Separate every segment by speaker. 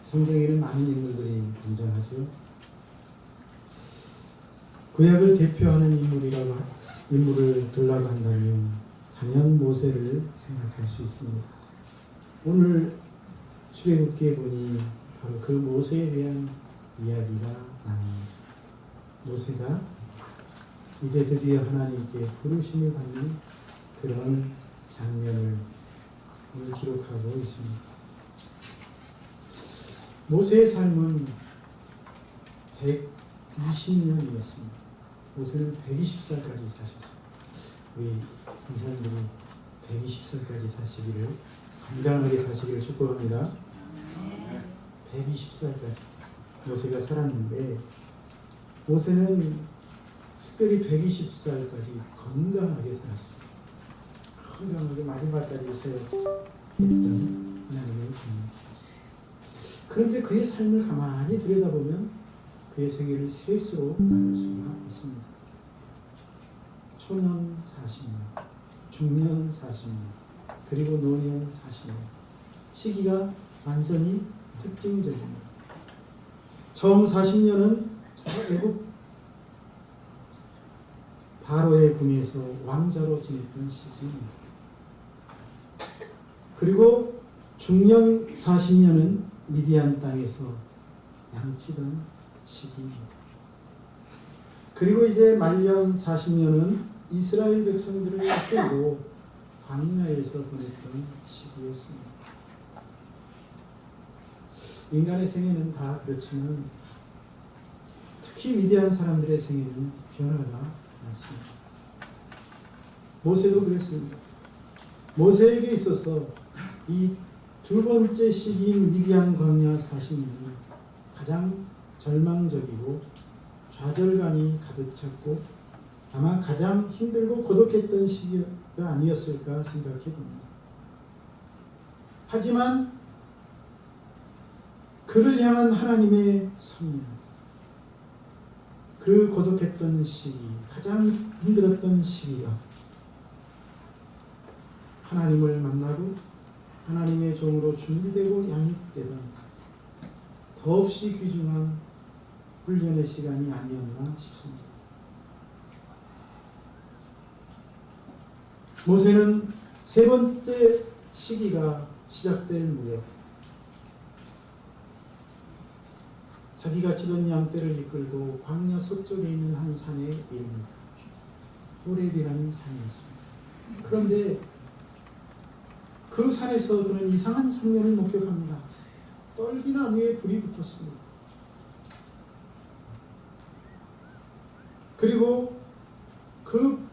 Speaker 1: 성경에는 많은 인물들이 등장하죠. 구약을 대표하는 인물을 들라고 한다면 당연 모세를 생각할 수 있습니다. 오늘 출애굽기에 보니 바로 그 모세에 대한 이야기가 나옵니다. 모세가 이제 드디어 하나님께 부르심을 받는 그런 장면을 오늘 기록하고 있습니다. 모세의 삶은 120년이었습니다. 모세는 120살까지 사셨어요. 우리 권사님들이 120살까지 사시기를, 건강하게 사시기를 축복합니다. 120살까지 모세가 살았는데, 모세는 특별히 120살까지 건강하게 살았습니다. 건강하게 마지막까지 세웠던 하나님의 종. 그런데 그의 삶을 가만히 들여다보면 그의 생애를 셋으로 나눌 수가 있습니다. 초년 40년, 중년 40년, 그리고 노년 40년. 시기가 완전히 특징적입니다. 처음 40년은 애국 바로의 궁에서 왕자로 지냈던 시기입니다. 그리고 중년 40년은 미디안 땅에서 양치던 시기입니다. 그리고 이제 말년 40년은 이스라엘 백성들을 이끌고 광야에서 보냈던 시기였습니다. 인간의 생애는 다 그렇지만 특히 미디안 사람들의 생애는 변화가 많습니다. 모세도 그랬습니다. 모세에게 있어서 이 두 번째 시기인 미디안 광야 40년은 가장 절망적이고 좌절감이 가득 찼고 아마 가장 힘들고 고독했던 시기가 아니었을까 생각해 봅니다. 하지만 그를 향한 하나님의 섭리, 그 고독했던 시기, 가장 힘들었던 시기가 하나님을 만나고 하나님의 종으로 준비되고 양육되던 더없이 귀중한 훈련의 시간이 아니었나 싶습니다. 모세는 세 번째 시기가 시작될 무렵 자기가 치던 양떼를 이끌고 광야 서쪽에 있는 한 산에 이릅니다. 호렙이라는 산이었습니다. 그런데 그 산에서 그는 이상한 장면을 목격합니다. 떨기나무에 불이 붙었습니다. 그리고 그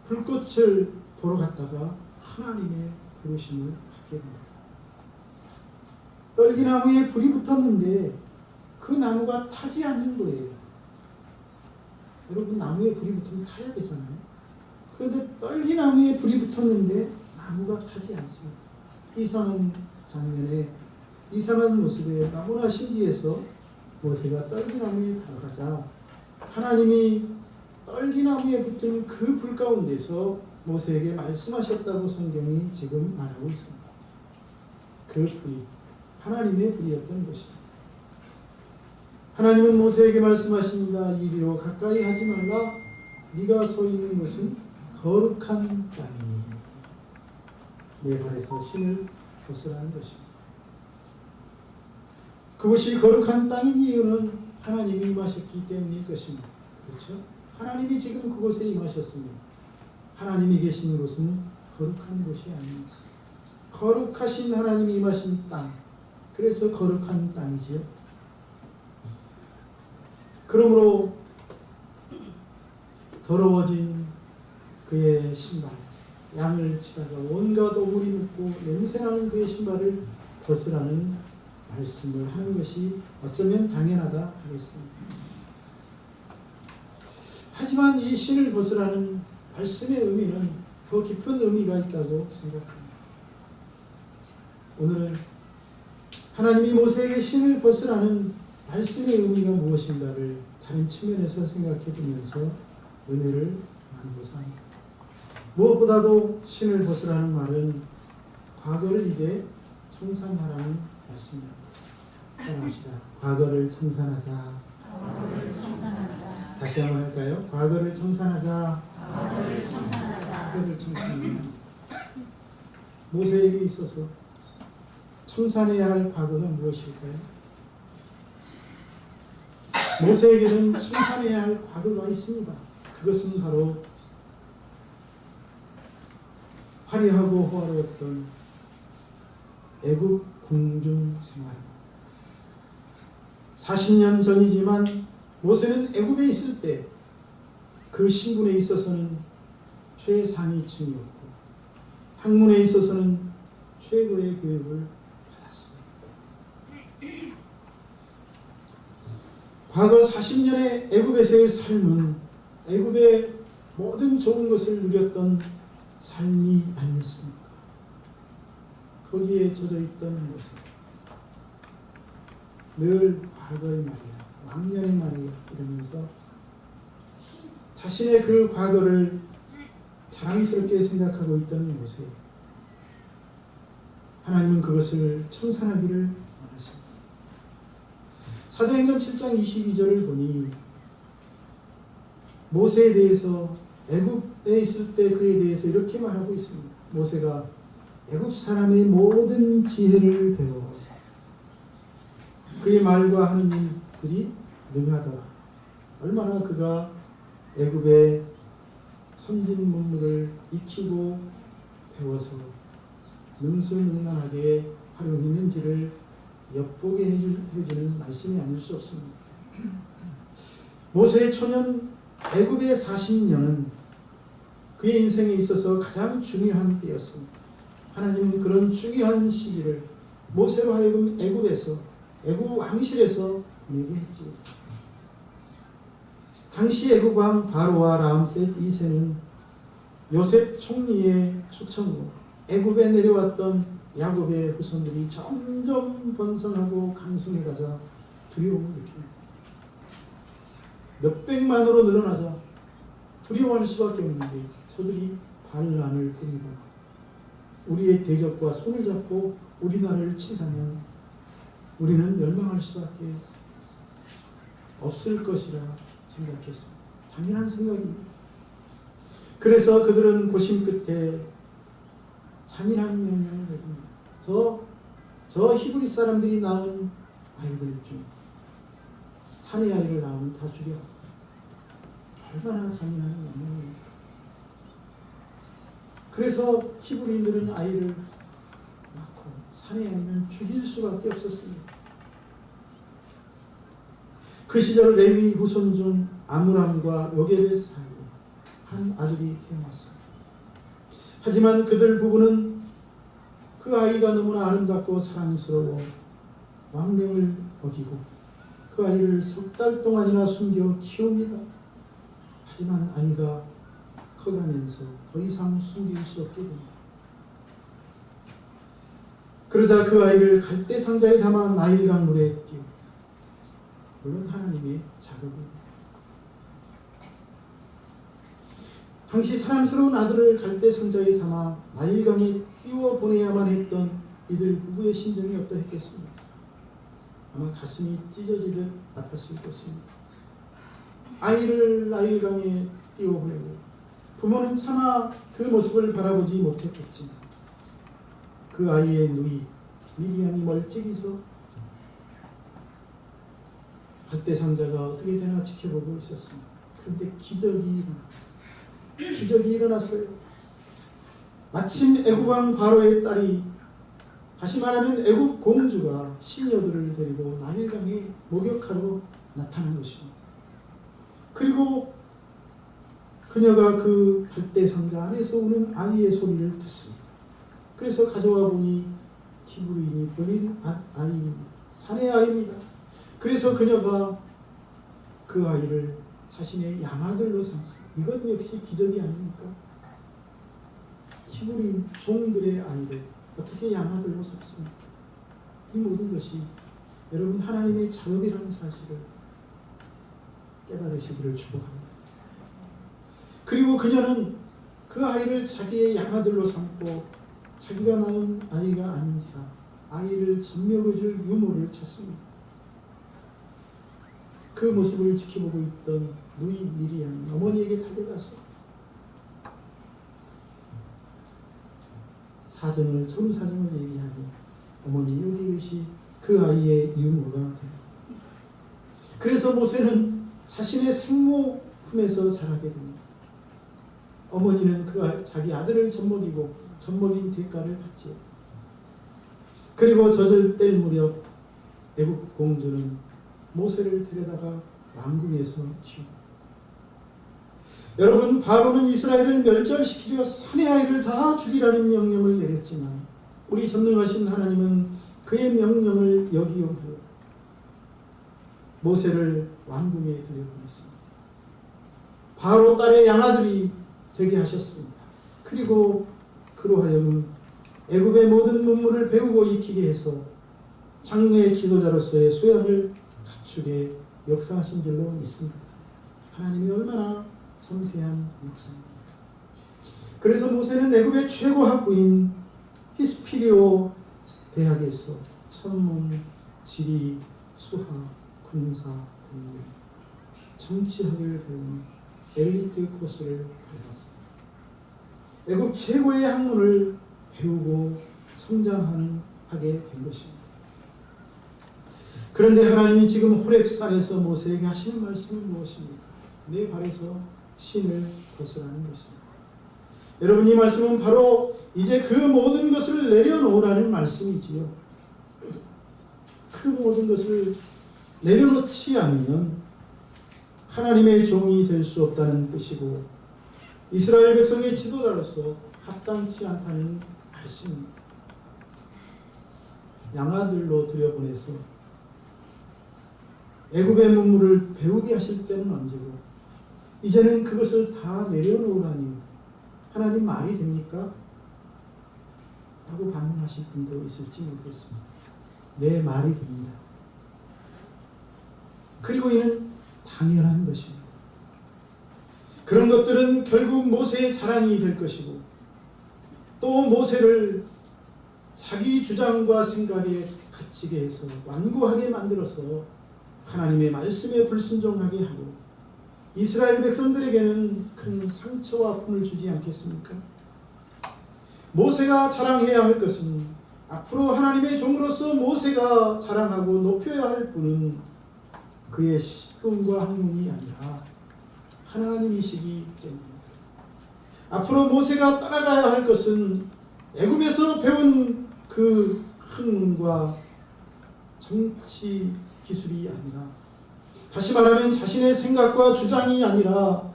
Speaker 1: 불꽃을 보러 갔다가 하나님의 부르심을 받게 됩니다. 떨기나무에 불이 붙었는데 그 나무가 타지 않는 거예요. 여러분, 나무에 불이 붙으면 타야 되잖아요. 그런데 떨기나무에 불이 붙었는데 나무가 타지 않습니다. 이상한 장면에, 이상한 모습에 너무나 신기해서 모세가 떨기나무에 다가가자 하나님이 떨기나무에 붙은 그 불 가운데서 모세에게 말씀하셨다고 성경이 지금 말하고 있습니다. 그 불이 하나님의 불이었던 것입니다. 하나님은 모세에게 말씀하십니다. 이리로 가까이 하지 말라. 네가 서 있는 곳은 거룩한 땅이니 내 발에서 신을 벗으라는 것입니다. 그것이 거룩한 땅인 이유는 하나님이 임하셨기 때문일 것입니다. 그렇죠? 하나님이 지금 그곳에 임하셨습니다. 하나님이 계신 곳은 거룩한 곳이 아닙니다. 거룩하신 하나님이 임하신 땅, 그래서 거룩한 땅이지요. 그러므로 더러워진 그의 신발, 양을 치다가 온갖 오물이 묻고 냄새나는 그의 신발을 벗으라는 말씀을 하는 것이 어쩌면 당연하다 하겠습니다. 하지만 이 신을 벗으라는 말씀의 의미는 더 깊은 의미가 있다고 생각합니다. 오늘은 하나님이 모세에게 신을 벗으라는 말씀의 의미가 무엇인가를 다른 측면에서 생각해 보면서 은혜를 나누고자 합니다. 무엇보다도 신을 벗으라는 말은 과거를 이제 청산하라는 말씀입니다. 따라합시다. 과거를 청산하자. 다시 한번 할까요? 과거를 청산하자. 과거를 청산하자. 모세에게 있어서 청산해야 할 과거가 무엇일까요? 모세에게는 청산해야 할 과거가 있습니다. 그것은 바로 화려하고 호화로웠던 애굽 궁중 생활입니다. 40년 전이지만 모세는 애굽에 있을 때 그 신분에 있어서는 최상위층이었고 학문에 있어서는 최고의 교육을 받았습니다. 과거 40년의 애굽에서의 삶은 애굽의 모든 좋은 것을 누렸던 삶이 아니었습니까? 거기에 젖어 있던 모습, 늘 과거의 말이야, 왕년의 말이야 이러면서 자신의 그 과거를 자랑스럽게 생각하고 있던 모세, 하나님은 그것을 청산하기를 원하십니다. 사도행전 7장 22절을 보니 모세에 대해서 애굽에 있을 때 그에 대해서 이렇게 말하고 있습니다. 모세가 애굽 사람의 모든 지혜를 배워 그의 말과 하는 일들이 능하더라. 얼마나 그가 애굽의 선진 문물을 익히고 배워서 능수능란하게 활용했는지를 엿보게 해주는 말씀이 아닐 수 없습니다. 모세의 초년 애굽의 40년은 그의 인생에 있어서 가장 중요한 때였습니다. 하나님은 그런 중요한 시기를 모세로 하여금 애굽에서, 애굽 왕실에서 보내게 했지요. 당시 애굽 왕 바로와 람셋 2세는 요셉 총리의 초청으로 애굽에 내려왔던 야곱의 후손들이 점점 번성하고 강성해가자 두려움을 느낍니다. 몇백만으로 늘어나자 두려워할 수밖에 없는데 저들이 반란을 꾸미고 우리의 대적과 손을 잡고 우리나라를 친다면 우리는 멸망할 수밖에 없을 것이라 생각했습니다. 당연한 생각입니다. 그래서 그들은 고심 끝에 잔인한 명령을 내립니다. 저 히브리 사람들이 낳은 아이들 중 사내 아이를 낳으면 다 죽여. 얼마나 잔인한 명령입니까? 그래서 히브리인들은 아이를 낳고 사내 아이는 죽일 수밖에 없었습니다. 그 시절 레위 후손 중 아므람과 요게벳 사이에 한 아들이 태어났습니다. 하지만 그들 부부는 그 아이가 너무나 아름답고 사랑스러워 왕명을 어기고 그 아이를 석 달 동안이나 숨겨 키웁니다. 하지만 아이가 커가면서 더 이상 숨길 수 없게 됩니다. 그러자 그 아이를 갈대 상자에 담아 나일강 물에 띄웁니다. 물론 하나님의 자극입니다. 당시 사랑스러운 아들을 갈대 상자에 담아 나일강에 띄워 보내야만 했던 이들 부부의 심정이 어떠했겠습니까? 아마 가슴이 찢어지듯 아팠을 것입니다. 아이를 나일강에 띄워 보내고 부모는 차마 그 모습을 바라보지 못했겠지만 그 아이의 누이 미리암이 멀찍이서 갈대 상자가 어떻게 되나 지켜보고 있었습니다. 그런데 기적이 일어났어요. 마침 애굽 왕 바로의 딸이, 다시 말하면 애굽 공주가 시녀들을 데리고 나일강에 목욕하러 나타난 것입니다. 그리고 그녀가 그 갈대 상자 안에서 우는 아이의 소리를 듣습니다. 그래서 가져와 보니 히브리인이 보낸 아이입니다. 사내 아이입니다. 그래서 그녀가 그 아이를 자신의 양아들로 삼습니다. 이건 역시 기적이 아닙니까? 히브리인 종들의 아이를 어떻게 양아들로 삼습니까? 이 모든 것이 여러분 하나님의 자격이라는 사실을 깨달으시기를 축복합니다. 그리고 그녀는 그 아이를 자기의 양아들로 삼고 자기가 낳은 아이가 아닌지라 아이를 젖먹여줄 유모를 찾습니다. 그 모습을 지켜보고 있던 누이 미리암 어머니에게 달려가서 전후 사정을 얘기하고 어머니 여기 이것이 그 아이의 유무가 됩니다. 그래서 모세는 자신의 생모 품에서 자라게 됩니다. 어머니는 자기 아들을 젖먹인 대가를 받지요. 그리고 젖을 뗄 무렵 애국 공주는 모세를 데려다가 왕궁에서 키웁니다. 여러분, 바로는 이스라엘을 멸절시키려 산의 아이를 다 죽이라는 명령을 내렸지만 우리 전능하신 하나님은 그의 명령을 역이용하여 모세를 왕궁에 들여보냈습니다. 바로 딸의 양아들이 되게 하셨습니다. 그리고 그로 하여금 애굽의 모든 문물을 배우고 익히게 해서 장래 지도자로서의 소양을 갖추게 역사하신 줄로 믿습니다. 하나님이 얼마나 섬세한 역사입니다. 그래서 모세는 애굽의 최고 학부인 히스피리오 대학에서 천문, 지리, 수학, 군사, 공군, 정치학을 배우는 엘리트 코스를 받았습니다. 애굽 최고의 학문을 배우고 성장하게 된 것입니다. 그런데 하나님이 지금 호렙산에서 모세에게 하시는 말씀은 무엇입니까? 내 발에서 신을 벗으라는 것입니다. 여러분, 이 말씀은 바로 이제 그 모든 것을 내려놓으라는 말씀이지요. 그 모든 것을 내려놓지 않으면 하나님의 종이 될 수 없다는 뜻이고 이스라엘 백성의 지도자로서 합당치 않다는 말씀입니다. 양아들로 들여보내서 애굽의 문물을 배우게 하실 때는 언제고 이제는 그것을 다 내려놓으라니 하나님 말이 됩니까? 라고 반문하실 분도 있을지 모르겠습니다. 내 말이 됩니다. 그리고 이는 당연한 것입니다. 그런 것들은 결국 모세의 자랑이 될 것이고 또 모세를 자기 주장과 생각에 갇히게 해서 완고하게 만들어서 하나님의 말씀에 불순종하게 하고 이스라엘 백성들에게는 큰 상처와 아픔을 주지 않겠습니까? 모세가 자랑해야 할 것은 앞으로 하나님의 종으로서 모세가 자랑하고 높여야 할 분은 그의 신분과 학문이 아니라 하나님이시기 때문입니다. 앞으로 모세가 따라가야 할 것은 애굽에서 배운 그 학문과 정치 기술이 아니라 다시 말하면 자신의 생각과 주장이 아니라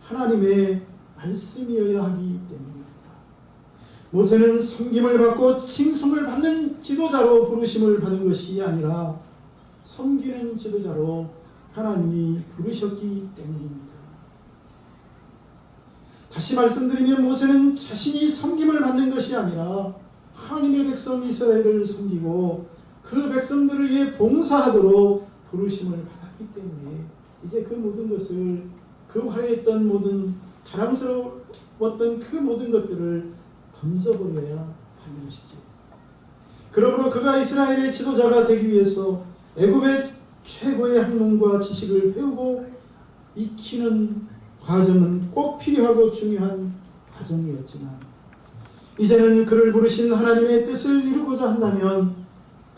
Speaker 1: 하나님의 말씀이어야 하기 때문입니다. 모세는 섬김을 받고 칭송을 받는 지도자로 부르심을 받은 것이 아니라 섬기는 지도자로 하나님이 부르셨기 때문입니다. 다시 말씀드리면 모세는 자신이 섬김을 받는 것이 아니라 하나님의 백성 이스라엘을 섬기고 그 백성들을 위해 봉사하도록 부르심을 받았기 때문에 이제 그 모든 것을 그 화려했던 모든 자랑스러웠던 그 모든 것들을 던져버려야 하는 것이죠. 그러므로 그가 이스라엘의 지도자가 되기 위해서 애굽의 최고의 학문과 지식을 배우고 익히는 과정은 꼭 필요하고 중요한 과정이었지만 이제는 그를 부르신 하나님의 뜻을 이루고자 한다면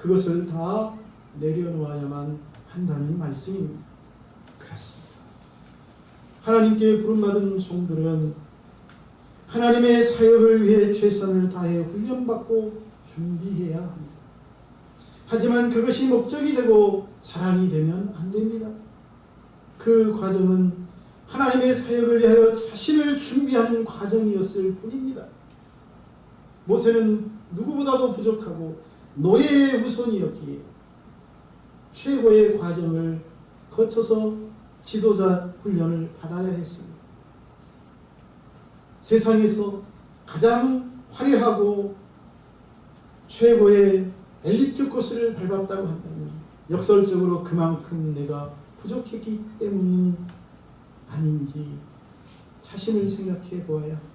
Speaker 1: 그것을 다 내려놓아야만 한다는 말씀입니다. 그렇습니다. 하나님께 부름받은 종들은 하나님의 사역을 위해 최선을 다해 훈련받고 준비해야 합니다. 하지만 그것이 목적이 되고 자랑이 되면 안 됩니다. 그 과정은 하나님의 사역을 위하여 자신을 준비하는 과정이었을 뿐입니다. 모세는 누구보다도 부족하고 노예의 후손이었기에 최고의 과정을 거쳐서 지도자 훈련을 받아야 했습니다. 세상에서 가장 화려하고 최고의 엘리트 코스를 밟았다고 한다면 역설적으로 그만큼 내가 부족했기 때문은 아닌지 자신을 생각해 보아야 합니다.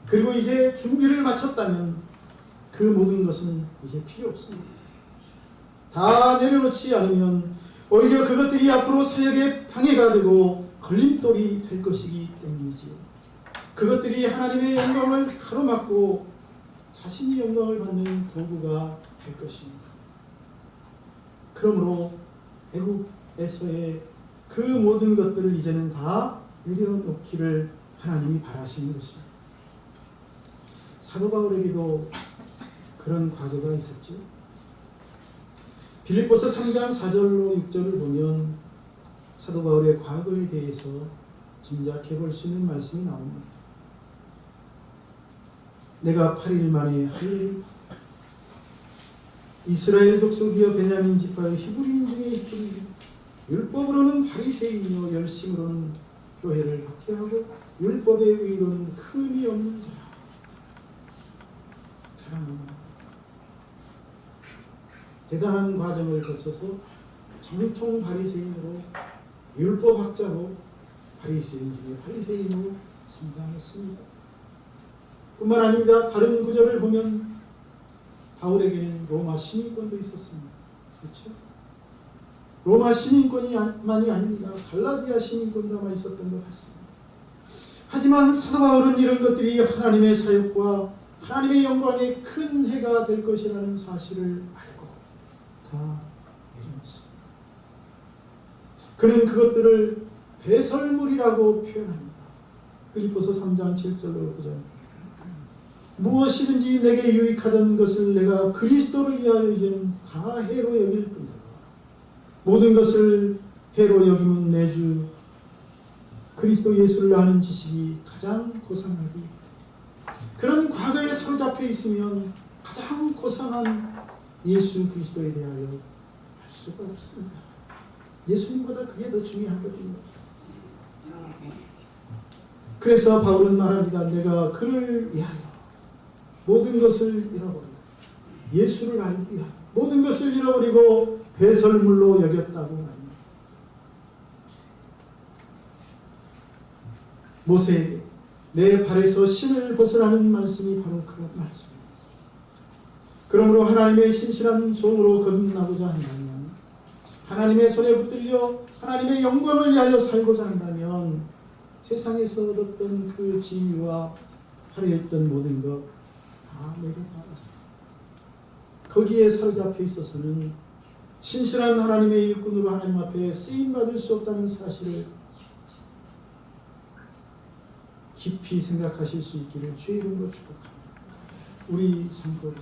Speaker 1: 그리고 이제 준비를 마쳤다면 그 모든 것은 이제 필요 없습니다. 다 내려놓지 않으면 오히려 그것들이 앞으로 사역에 방해가 되고 걸림돌이 될 것이기 때문이지요. 그것들이 하나님의 영광을 가로막고 자신이 영광을 받는 도구가 될 것입니다. 그러므로 애굽에서의 그 모든 것들을 이제는 다 내려놓기를 하나님이 바라시는 것입니다. 사도 바울에게도 그런 과거가 있었죠. 빌립보서 3장 4절로 6절을 보면 사도 바울의 과거에 대해서 짐작해 볼 수 있는 말씀이 나옵니다. 내가 8일 만에 할 이스라엘 족속이여 베냐민 지파여 히브리인 중에 있더니 율법으로는 바리새인이요 열심으로는 교회를 박해하고 율법의 의로는 흠이 없는 자라. 자랑합니다. 대단한 과정을 거쳐서 정통 바리새인으로 율법학자로 바리새인 중에 바리새인으로 성장했습니다. 뿐만 아닙니다. 다른 구절을 보면 바울에게는 로마 시민권도 있었습니다. 그렇죠? 로마 시민권이만이 아닙니다. 갈라디아 시민권도 아마 있었던 것 같습니다. 하지만 사도 바울은 이런 것들이 하나님의 사역과 하나님의 영광에 큰 해가 될 것이라는 사실을 알고 다 내려놓습니다. 그는 그것들을 배설물이라고 표현합니다. 빌립보서 3장 7절로 9절. 무엇이든지 내게 유익하던 것을 내가 그리스도를 위하여 이제는 다 해로 여길 뿐더러 모든 것을 해로 여기면 내 주 그리스도 예수를 아는 지식이 가장 고상하기. 그런 과거에 사로잡혀 있으면 가장 고상한 예수 그리스도에 대하여 할 수가 없습니다. 예수님보다 그게 더 중요하거든요. 그래서 바울은 말합니다. 내가 그를 위하여 모든 것을 잃어버리고 예수를 알기 위하여 모든 것을 잃어버리고 배설물로 여겼다고 말합니다. 모세에게 내 발에서 신을 벗으라는 말씀이 바로 그런 말씀입니다. 그러므로 하나님의 신실한 종으로 거듭나고자 한다면, 하나님의 손에 붙들려 하나님의 영광을 위하여 살고자 한다면 세상에서 얻었던 그 지위와 화려했던 모든 것 다 내려놔라. 거기에 사로잡혀 있어서는 신실한 하나님의 일꾼으로 하나님 앞에 쓰임받을 수 없다는 사실을 깊이 생각하실 수 있기를 주의 이름으로 축복합니다. 우리 성도,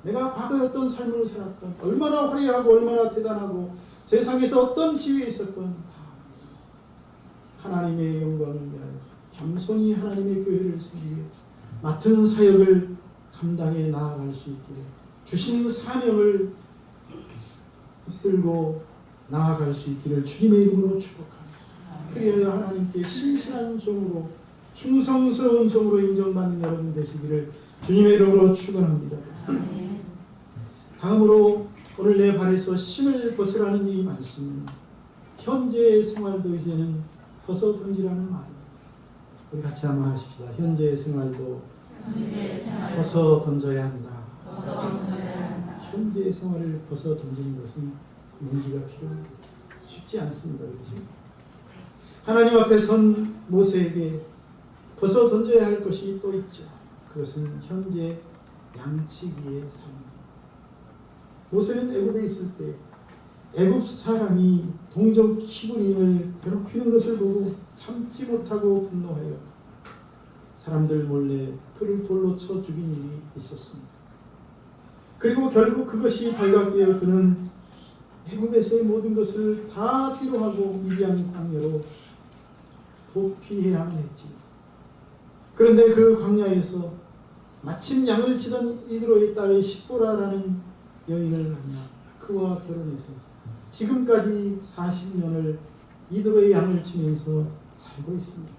Speaker 1: 내가 과거에 어떤 삶을 살았건, 얼마나 화려하고 얼마나 대단하고 세상에서 어떤 지위에 있었건 다 하나님의 영광을 위하여 겸손히 하나님의 교회를 세우기 위해 맡은 사역을 감당해 나아갈 수 있기를, 주신 사명을 붙들고 나아갈 수 있기를 주님의 이름으로 축복합니다. 그리하여 하나님께 신실한 종으로, 충성스러운 종으로 인정받는 여러분 되시기를 주님의 이름으로 축원합니다. 다음으로 오늘 내 발에서 신을 벗으라는 이 말씀은 현재의 생활도 이제는 벗어 던지라는 말입니다. 우리 같이 한번 하십시다. 현재의 생활도 벗어 던져야 한다. 현재의 생활을 벗어 던지는 것은 용기가 필요합니다. 쉽지 않습니다. 그렇지? 하나님 앞에 선 모세에게 벗어 던져야 할 것이 또 있죠. 그것은 현재 양치기의 삶입니다. 모세는 애굽에 있을 때 애굽 사람이 동족 히브리인을 괴롭히는 것을 보고 참지 못하고 분노하여 사람들 몰래 그를 돌로 쳐 죽인 일이 있었습니다. 그리고 결국 그것이 발각되어 그는 애굽에서의 모든 것을 다 뒤로 하고 미디안 광야로 도피해야만 했지. 그런데 그 광야에서 마침 양을 치던 이드로의 딸 십보라라는 여인을 만나 그와 결혼해서 지금까지 40년을 이드로의 양을 치면서 살고 있습니다.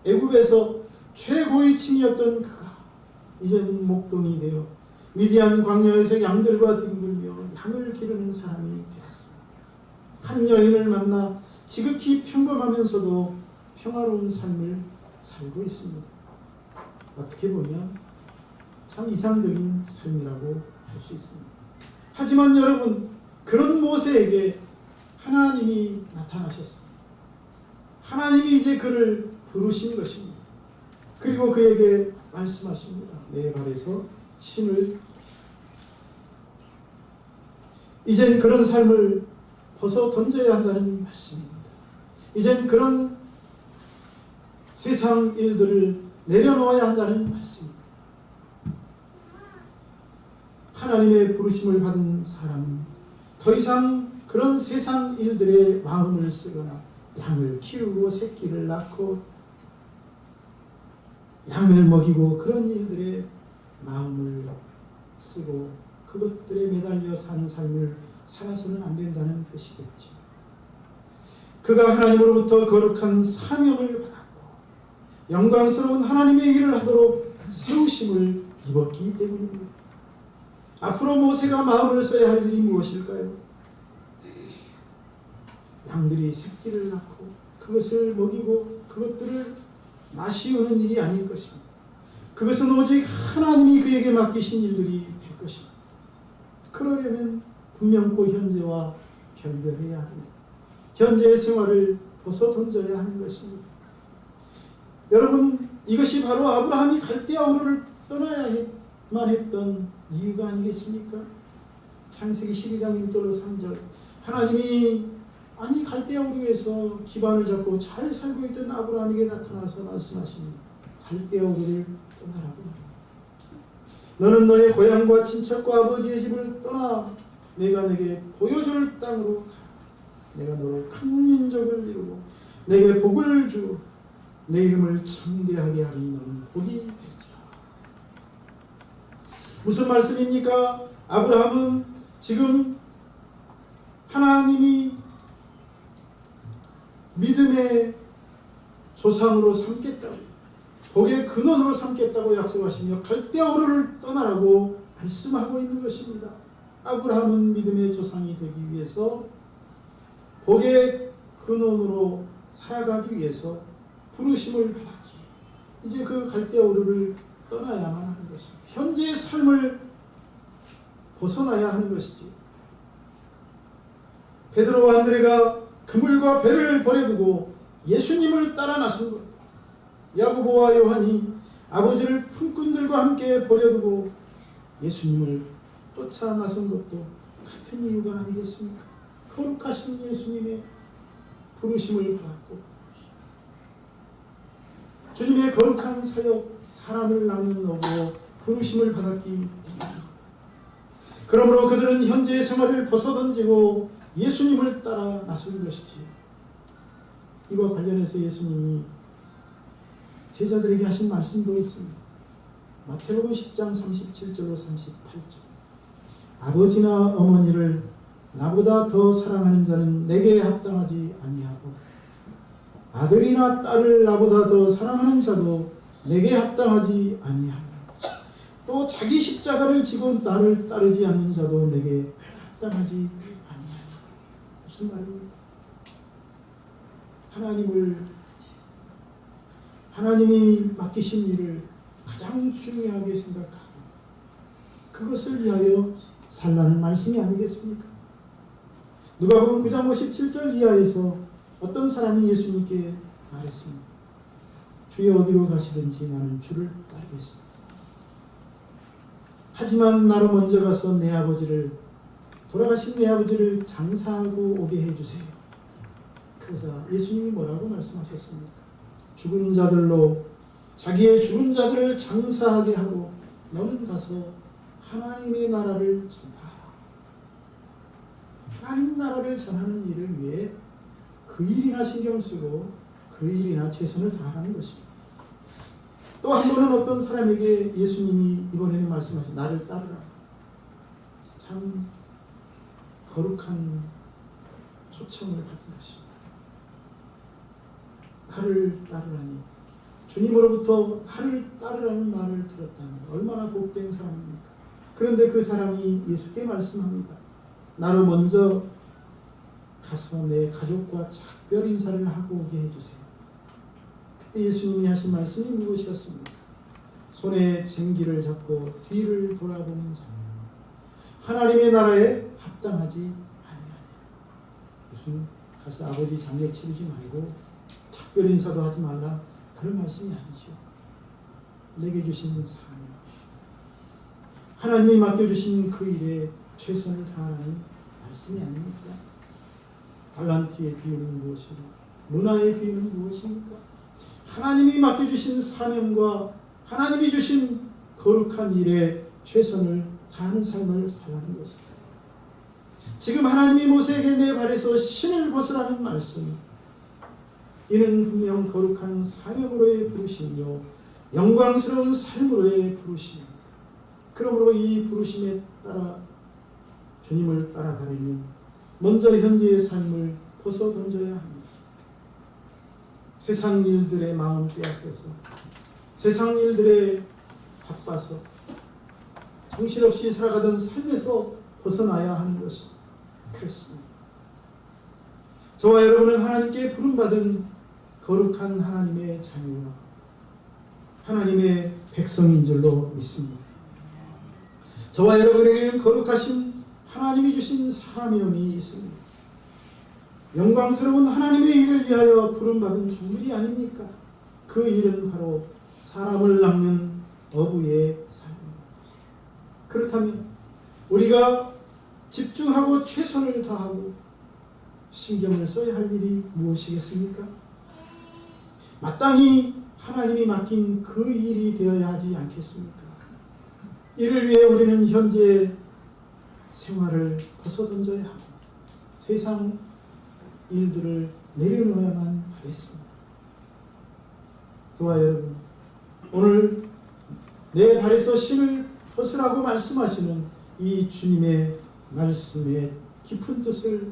Speaker 1: 애굽에서 최고의 층이었던 그가 이제는 목동이 되어 미디안 광야에서 양들과 뒹굴며 양을 기르는 사람이 되었습니다. 한 여인을 만나 지극히 평범하면서도 평화로운 삶을 살고 있습니다. 어떻게 보면 참 이상적인 삶이라고 할 수 있습니다. 하지만 여러분, 그런 모세에게 하나님이 나타나셨습니다. 하나님이 이제 그를 부르신 것입니다. 그리고 그에게 말씀하십니다. 내 발에서 신을, 이젠 그런 삶을 벗어 던져야 한다는 말씀입니다. 이젠 그런 세상 일들을 내려놓아야 한다는 말씀입니다. 하나님의 부르심을 받은 사람은 더 이상 그런 세상 일들에 마음을 쓰거나 양을 키우고 새끼를 낳고 양을 먹이고 그런 일들에 마음을 쓰고 그것들에 매달려 사는 삶을 살아서는 안 된다는 뜻이겠죠. 그가 하나님으로부터 거룩한 사명을 받았고 영광스러운 하나님의 일을 하도록 세우심을 입었기 때문입니다. 앞으로 모세가 마음을 써야 할 일이 무엇일까요? 양들이 새끼를 낳고 그것을 먹이고 그것들을 마시우는 일이 아닐 것입니다. 그것은 오직 하나님이 그에게 맡기신 일들이 될 것입니다. 그러려면 분명코 현재와 결별해야 합니다. 현재의 생활을 벗어 던져야 하는 것입니다. 여러분, 이것이 바로 아브라함이 갈대아 우르를 떠나야만 했던 이유가 아니겠습니까? 창세기 12장 1절로 3절, 하나님이 갈대아 우르에서 기반을 잡고 잘 살고 있던 아브라함에게 나타나서 말씀하십니다. 갈대아 우르를 떠나라고 말합니다. 너는 너의 고향과 친척과 아버지의 집을 떠나 내가 내게 보여줄 땅으로 가라. 내가 너로 큰 민족을 이루고 내게 복을 주고 내 이름을 창대하게 하리. 너는 복이 될지라. 무슨 말씀입니까? 아브라함은 지금 하나님이 믿음의 조상으로 삼겠다고, 복의 근원으로 삼겠다고 약속하시며 갈대아 우르를 떠나라고 말씀하고 있는 것입니다. 아브라함은 믿음의 조상이 되기 위해서 복의 근원으로 살아가기 위해서 부르심을 받았기, 이제 그 갈대아 우르를 떠나야만 하는 것입니다. 현재의 삶을 벗어나야 하는 것이지. 베드로와 안드레가 그물과 배를 버려두고 예수님을 따라 나선 것, 야고보와 요한이 아버지를 품꾼들과 함께 버려두고 예수님을 쫓아 나선 것도 같은 이유가 아니겠습니까? 거룩하신 예수님의 부르심을 받았고 주님의 거룩한 사역, 사람을 나누고 부르심을 받았기 때문입니다. 그러므로 그들은 현재의 생활을 벗어던지고 예수님을 따라 나선 것이지. 이와 관련해서 예수님이 제자들에게 하신 말씀도 있습니다. 마태복음 10장 37절로 38절. 아버지나 어머니를 나보다 더 사랑하는 자는 내게 합당하지 아니하고 아들이나 딸을 나보다 더 사랑하는 자도 내게 합당하지 아니하며 또 자기 십자가를 지고 나를 따르지 않는 자도 내게 합당하지 아니하며. 무슨 말입니까? 하나님이 맡기신 일을 가장 중요하게 생각하고 그것을 위하여 살라는 말씀이 아니겠습니까? 누가복음 9장 57절 이하에서 어떤 사람이 예수님께 말했습니다. 주여 어디로 가시든지 나는 주를 따르겠습니다. 하지만 나로 먼저 가서 돌아가신 내 아버지를 장사하고 오게 해주세요. 그래서 예수님이 뭐라고 말씀하셨습니까? 죽은 자들로 자기의 죽은 자들을 장사하게 하고 너는 가서 하나님의 나라를 전하라. 하나님 나라를 전하는 일을 위해 그 일이나 신경 쓰고 그 일이나 최선을 다하는 것입니다. 또 한 번은 어떤 사람에게 예수님이 이번에는 말씀하신 나를 따르라. 참 거룩한 초청을 받은 것입니다. 나를 따르라니, 주님으로부터 나를 따르라는 말을 들었다니 얼마나 복된 사람입니까? 그런데 그 사람이 예수께 말씀합니다. 나로 먼저 가서 내 가족과 작별 인사를 하고 오게 해주세요. 그때 예수님이 하신 말씀이 무엇이었습니까? 손에 쟁기를 잡고 뒤를 돌아보는 자는 하나님의 나라에 합당하지 아니하리라. 무슨 가서 아버지 장례 치르지 말고 작별 인사도 하지 말라, 그런 말씀이 아니죠. 내게 주신 사명, 하나님이 맡겨주신 그 일에 최선을 다하는 말씀이 아닙니까? 달란트의 비유는 무엇이고 문화의 비유는 무엇입니까? 하나님이 맡겨주신 사명과 하나님이 주신 거룩한 일에 최선을 다하는 삶을 살라는 것입니다. 지금 하나님이 모세에게 내 발에서 신을 벗으라는 말씀, 이는 분명 거룩한 사명으로의 부르심이요 영광스러운 삶으로의 부르심입니다. 그러므로 이 부르심에 따라 주님을 따라가려면 먼저 현재의 삶을 벗어던져야 합니다. 세상 일들의 마음 빼앗겨서, 세상 일들에 바빠서 정신없이 살아가던 삶에서 벗어나야 하는 것이 그렇습니다. 저와 여러분은 하나님께 부름받은 거룩한 하나님의 자녀와 하나님의 백성인 줄로 믿습니다. 저와 여러분에게는 거룩하신 하나님이 주신 사명이 있습니다. 영광스러운 하나님의 일을 위하여 부름받은 종들이 아닙니까? 그 일은 바로 사람을 낚는 어부의 삶입니다. 그렇다면 우리가 집중하고 최선을 다하고 신경을 써야 할 일이 무엇이겠습니까? 마땅히 하나님이 맡긴 그 일이 되어야 하지 않겠습니까? 이를 위해 우리는 현재 생활을 벗어던져야 하고 세상 일들을 내려놓아야만 하겠습니다. 저와 여러분, 오늘 내 발에서 신을 벗으라고 말씀하시는 이 주님의 말씀의 깊은 뜻을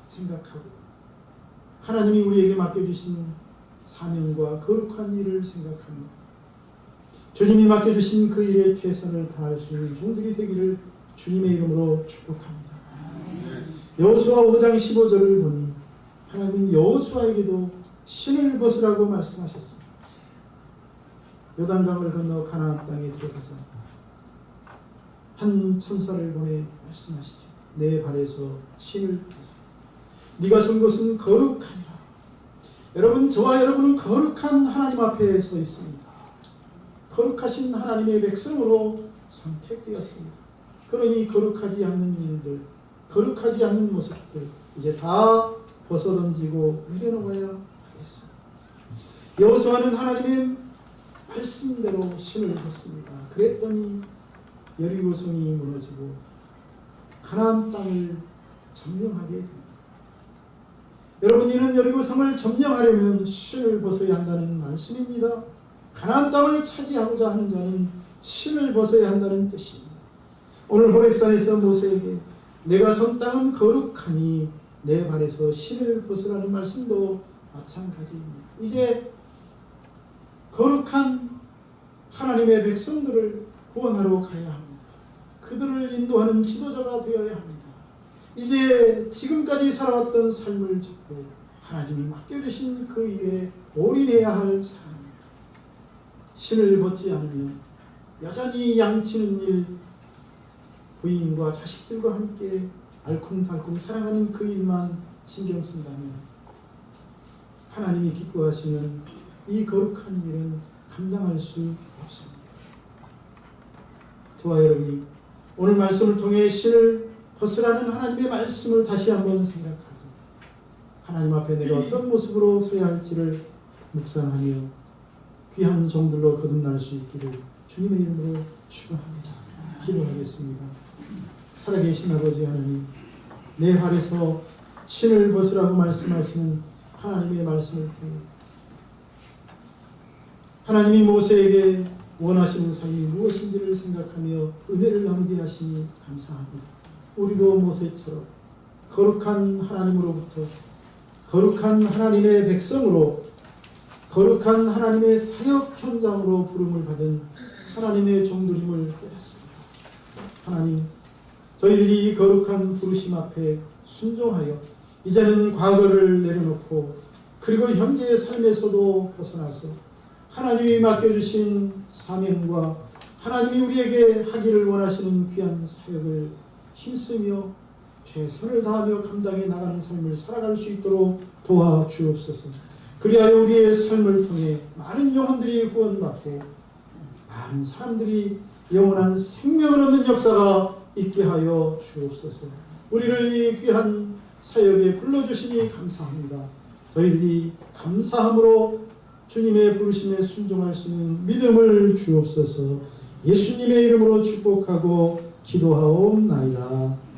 Speaker 1: 생각하고 하나님이 우리에게 맡겨주신 사명과 거룩한 일을 생각하며 주님이 맡겨주신 그 일에 최선을 다할 수 있는 종들이 되기를 주님의 이름으로 축복합니다. 여호수아 5장 15절을 보니 하나님 여호수아에게도 신을 벗으라고 말씀하셨습니다. 요단강을 건너 가나안 땅에 들어가자 한 천사를 보내 말씀하시죠. 내 발에서 신을 벗어 네가 선 곳은 거룩하니라. 여러분, 저와 여러분은 거룩한 하나님 앞에 서 있습니다. 거룩하신 하나님의 백성으로 선택되었습니다. 그러니 거룩하지 않는 일들, 거룩하지 않는 모습들 이제 다 벗어던지고 내려놓아야 하겠습니다. 여호수아는 하나님의 말씀대로 신을 벗습니다. 그랬더니 여리고성이 무너지고 가나안 땅을 점령하게 됩니다. 여러분, 이는 여리고성을 점령하려면 신을 벗어야 한다는 말씀입니다. 가나안 땅을 차지하고자 하는 자는 신을 벗어야 한다는 뜻입니다. 오늘 호렙산에서 모세에게 내가 선 땅은 거룩하니 내 발에서 신을 벗으라는 말씀도 마찬가지입니다. 이제 거룩한 하나님의 백성들을 구원하러 가야 합니다. 그들을 인도하는 지도자가 되어야 합니다. 이제 지금까지 살아왔던 삶을 접고 하나님이 맡겨주신 그 일에 올인해야 할 사람입니다. 신을 벗지 않으면 여전히 양치는 일, 부인과 자식들과 함께 알콩달콩 살아가는 그 일만 신경 쓴다면 하나님이 기뻐하시는 이 거룩한 일은 감당할 수 없습니다. 저와 여러분이 오늘 말씀을 통해 신을 벗으라는 하나님의 말씀을 다시 한번 생각하고 하나님 앞에 내가 어떤 모습으로 서야 할지를 묵상하며 귀한 종들로 거듭날 수 있기를 주님의 이름으로 축원합니다. 기도하겠습니다. 살아계신 아버지 하나님, 내 발에서 신을 벗으라고 말씀하시는 하나님의 말씀을 통해 하나님이 모세에게 원하시는 삶이 무엇인지를 생각하며 은혜를 나누게 하시니 감사합니다. 우리도 모세처럼 거룩한 하나님으로부터 거룩한 하나님의 백성으로 거룩한 하나님의 사역 현장으로 부름을 받은 하나님의 종들임을 깨닫습니다. 하나님, 저희들이 이 거룩한 부르심 앞에 순종하여 이제는 과거를 내려놓고 그리고 현재의 삶에서도 벗어나서 하나님이 맡겨주신 사명과 하나님이 우리에게 하기를 원하시는 귀한 사역을 힘쓰며 최선을 다하며 감당해 나가는 삶을 살아갈 수 있도록 도와주옵소서. 그리하여 우리의 삶을 통해 많은 영혼들이 구원받고 많은 사람들이 영원한 생명을 얻는 역사가 있게 하여 주옵소서. 우리를 이 귀한 사역에 불러주시니 감사합니다. 저희들이 감사함으로 주님의 부르심에 순종할 수 있는 믿음을 주옵소서. 예수님의 이름으로 축복하고 기도하옵나이다.